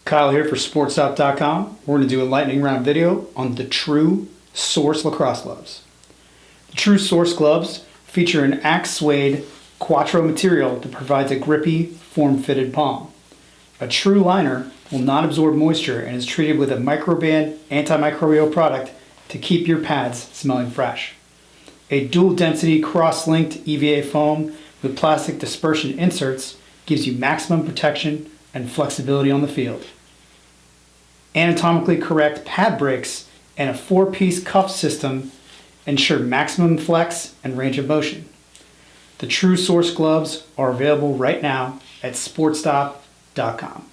Kyle here for SportStop.com. We're going to do a lightning round video on the True Source lacrosse gloves. The True Source gloves feature an Axe suede Quattro material that provides a grippy, form-fitted palm. A True liner will not absorb moisture and is treated with a microban antimicrobial product to keep your pads smelling fresh. A dual-density cross-linked EVA foam with plastic dispersion inserts gives you maximum protection and flexibility on the field. Anatomically correct pad breaks and a 4-piece cuff system ensure maximum flex and range of motion. The True Source gloves are available right now at SportStop.com.